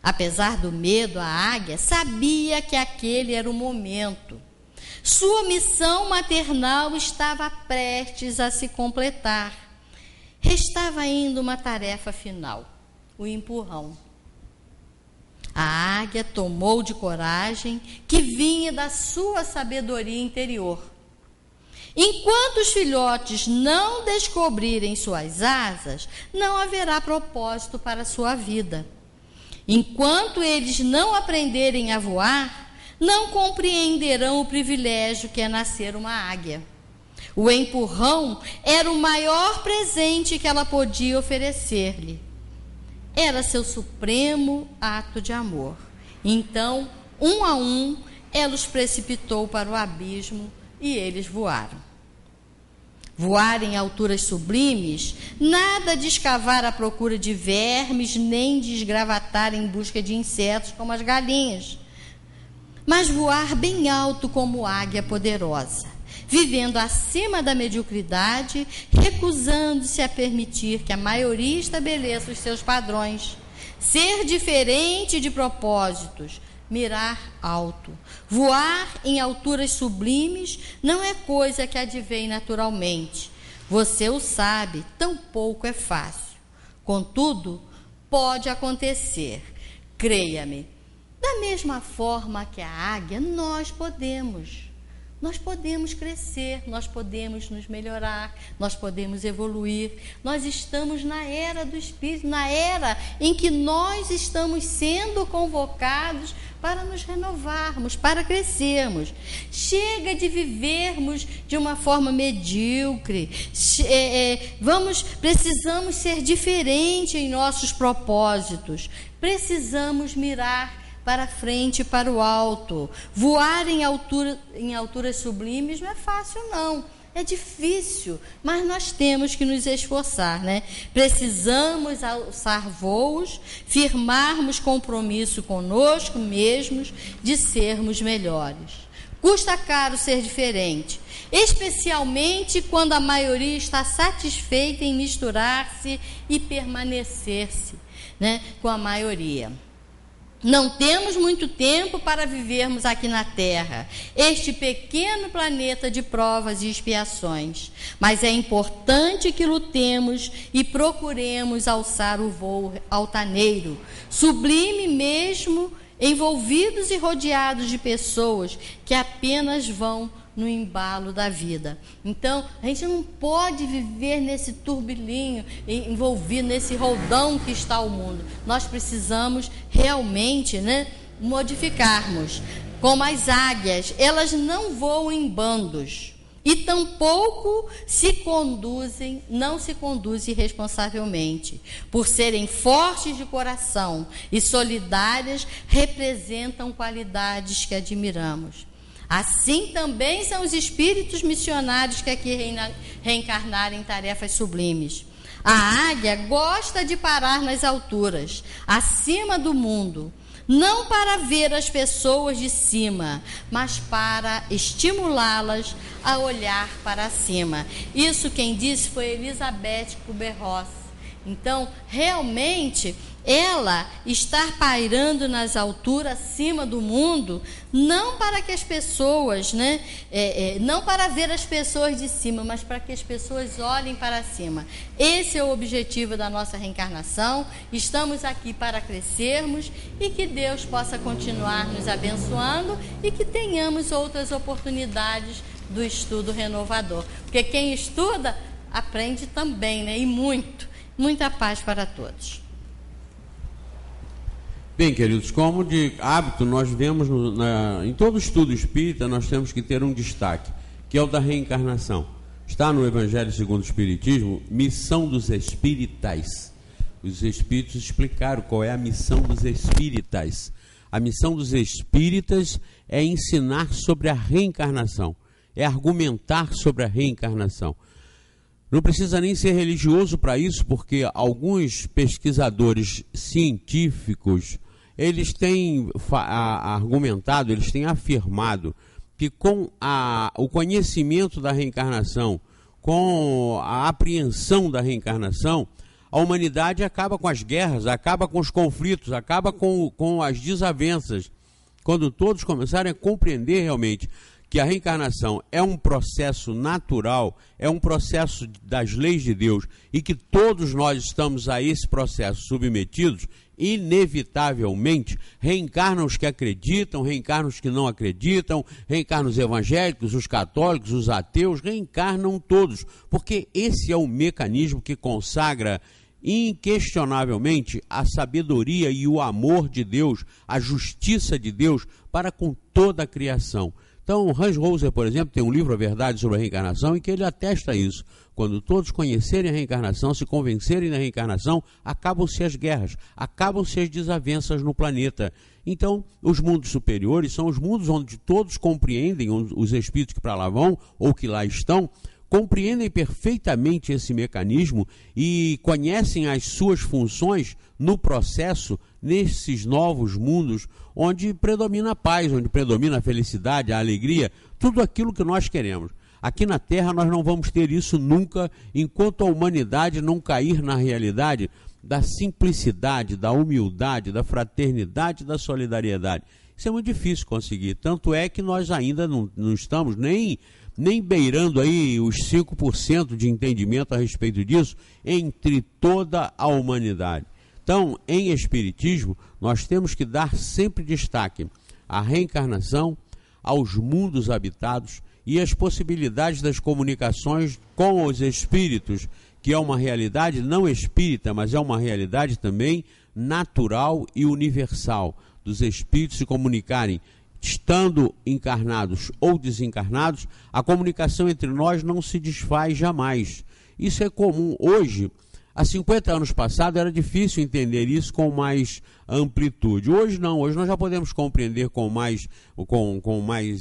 Apesar do medo, a águia sabia que aquele era o momento. Sua missão maternal estava prestes a se completar. Restava ainda uma tarefa final, o empurrão. A águia tomou de coragem que vinha da sua sabedoria interior. Enquanto os filhotes não descobrirem suas asas, não haverá propósito para a sua vida. Enquanto eles não aprenderem a voar, não compreenderão o privilégio que é nascer uma águia. O empurrão era o maior presente que ela podia oferecer-lhe. Era seu supremo ato de amor. Então, um a um, ela os precipitou para o abismo e eles voaram. Voar em alturas sublimes, nada de escavar à procura de vermes, nem de esgravatar em busca de insetos como as galinhas, mas voar bem alto como águia poderosa, vivendo acima da mediocridade, recusando-se a permitir que a maioria estabeleça os seus padrões, ser diferente de propósitos, mirar alto. Voar em alturas sublimes não é coisa que advém naturalmente. Você o sabe, tão pouco é fácil. Contudo, pode acontecer. Creia-me. Da mesma forma que a águia, nós podemos crescer, nós podemos nos melhorar, nós podemos evoluir. Nós estamos na era do Espírito, na era em que nós estamos sendo convocados para nos renovarmos, para crescermos. Chega de vivermos de uma forma medíocre. Precisamos ser diferentes em nossos propósitos. Precisamos mirar para frente, para o alto. Voar em alturas sublimes não é fácil, não. É difícil, mas nós temos que nos esforçar, né? Precisamos alçar voos, firmarmos compromisso conosco mesmos de sermos melhores. Custa caro ser diferente, especialmente quando a maioria está satisfeita em misturar-se e permanecer-se, né, com a maioria. Não temos muito tempo para vivermos aqui na Terra, este pequeno planeta de provas e expiações. Mas é importante que lutemos e procuremos alçar o voo altaneiro, sublime mesmo, envolvidos e rodeados de pessoas que apenas vão no embalo da vida. Então, a gente não pode viver nesse turbilhinho, envolvido nesse roldão que está o mundo. Nós precisamos realmente, modificarmos. Como as águias, elas não voam em bandos e tampouco não se conduzem responsavelmente. Por serem fortes de coração e solidárias, representam qualidades que admiramos. Assim também são os espíritos missionários que aqui reencarnaram em tarefas sublimes. A águia gosta de parar nas alturas, acima do mundo, não para ver as pessoas de cima, mas para estimulá-las a olhar para cima. Isso quem disse foi Elizabeth Kubler-Ross. Então, realmente, ela estar pairando nas alturas acima do mundo, não para que as pessoas, não para ver as pessoas de cima, mas para que as pessoas olhem para cima. Esse é o objetivo da nossa reencarnação. Estamos aqui para crescermos e que Deus possa continuar nos abençoando e que tenhamos outras oportunidades do estudo renovador. Porque quem estuda, aprende também, e muito. Muita paz para todos.
Bem, queridos, como de hábito nós vemos em todo estudo espírita, nós temos que ter um destaque, que é o da reencarnação. Está no Evangelho segundo o Espiritismo, missão dos espíritas. Os espíritos explicaram qual é a missão dos espíritas. A missão dos espíritas é ensinar sobre a reencarnação, é argumentar sobre a reencarnação. Não precisa nem ser religioso para isso, porque alguns pesquisadores científicos, eles têm argumentado, eles têm afirmado que com o conhecimento da reencarnação, com a apreensão da reencarnação, a humanidade acaba com as guerras, acaba com os conflitos, acaba com as desavenças. Quando todos começarem a compreender realmente que a reencarnação é um processo natural, é um processo das leis de Deus, e que todos nós estamos a esse processo submetidos, inevitavelmente reencarnam os que acreditam, reencarnam os que não acreditam, reencarnam os evangélicos, os católicos, os ateus, reencarnam todos, porque esse é o mecanismo que consagra inquestionavelmente a sabedoria e o amor de Deus, a justiça de Deus para com toda a criação. Então, Hans Roser, por exemplo, tem um livro, A Verdade sobre a Reencarnação, em que ele atesta isso. Quando todos conhecerem a reencarnação, se convencerem da reencarnação, acabam-se as guerras, acabam-se as desavenças no planeta. Então, os mundos superiores são os mundos onde todos compreendem, os espíritos que para lá vão, ou que lá estão, compreendem perfeitamente esse mecanismo e conhecem as suas funções no processo, nesses novos mundos, onde predomina a paz, onde predomina a felicidade, a alegria, tudo aquilo que nós queremos. Aqui na Terra nós não vamos ter isso nunca, enquanto a humanidade não cair na realidade da simplicidade, da humildade, da fraternidade, da solidariedade. Isso é muito difícil conseguir, tanto é que nós ainda não estamos nem beirando aí os 5% de entendimento a respeito disso entre toda a humanidade. Então, em Espiritismo, nós temos que dar sempre destaque à reencarnação, aos mundos habitados e às possibilidades das comunicações com os espíritos, que é uma realidade não espírita, mas é uma realidade também natural e universal, dos espíritos se comunicarem estando encarnados ou desencarnados. A comunicação entre nós não se desfaz jamais. Isso é comum. Hoje, há 50 anos passados, era difícil entender isso com mais amplitude. Hoje não, hoje nós já podemos compreender com mais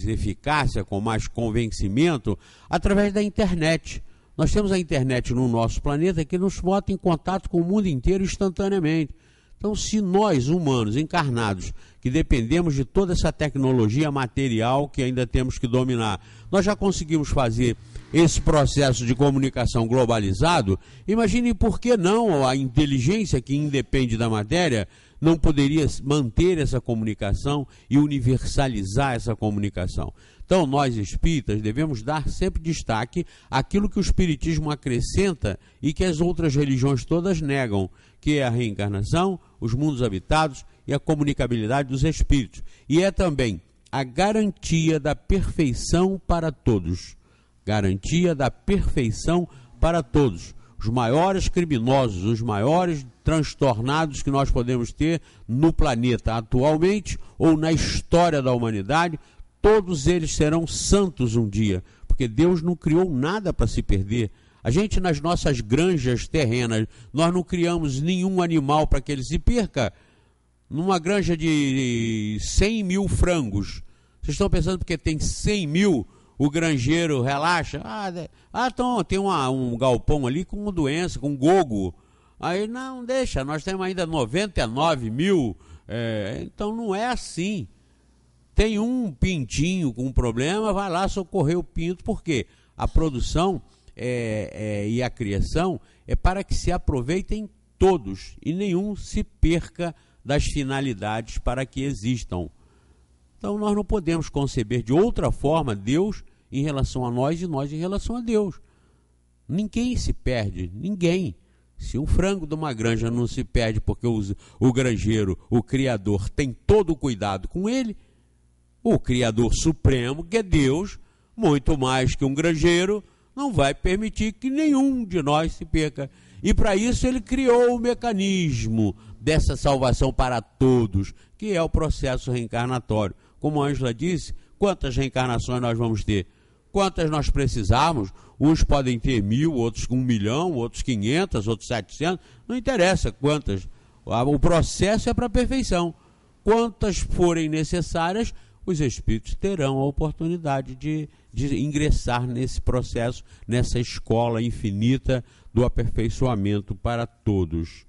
eficácia, com mais convencimento, através da internet. Nós temos a internet no nosso planeta que nos bota em contato com o mundo inteiro instantaneamente. Então, se nós, humanos, encarnados, que dependemos de toda essa tecnologia material que ainda temos que dominar, nós já conseguimos fazer esse processo de comunicação globalizado, imagine por que não a inteligência que independe da matéria não poderia manter essa comunicação e universalizar essa comunicação. Então, nós espíritas devemos dar sempre destaque àquilo que o Espiritismo acrescenta e que as outras religiões todas negam, que é a reencarnação, os mundos habitados e a comunicabilidade dos espíritos. E é também a garantia da perfeição para todos. Garantia da perfeição para todos. Os maiores criminosos, os maiores transtornados que nós podemos ter no planeta atualmente ou na história da humanidade, todos eles serão santos um dia, porque Deus não criou nada para se perder. A gente, nas nossas granjas terrenas, nós não criamos nenhum animal para que ele se perca. Numa granja de 100 mil frangos, vocês estão pensando porque tem 100 mil, o granjeiro relaxa? Então tem um galpão ali com uma doença, com gogo. Aí não deixa, nós temos ainda 99 mil, então não é assim. Tem um pintinho com um problema, vai lá socorrer o pinto, porque a produção e a criação é para que se aproveitem todos e nenhum se perca das finalidades para que existam. Então nós não podemos conceber de outra forma Deus em relação a nós e nós em relação a Deus. Ninguém se perde, ninguém. Se um frango de uma granja não se perde porque o granjeiro, o criador, tem todo o cuidado com ele, o Criador Supremo, que é Deus, muito mais que um granjeiro, não vai permitir que nenhum de nós se perca. E para isso ele criou o mecanismo dessa salvação para todos, que é o processo reencarnatório. Como a Ângela disse, quantas reencarnações nós vamos ter? Quantas nós precisarmos? Uns podem ter 1000, outros com 1 milhão, outros 500, outros 700, não interessa quantas. O processo é para a perfeição. Quantas forem necessárias, os espíritos terão a oportunidade de ingressar nesse processo, nessa escola infinita do aperfeiçoamento para todos.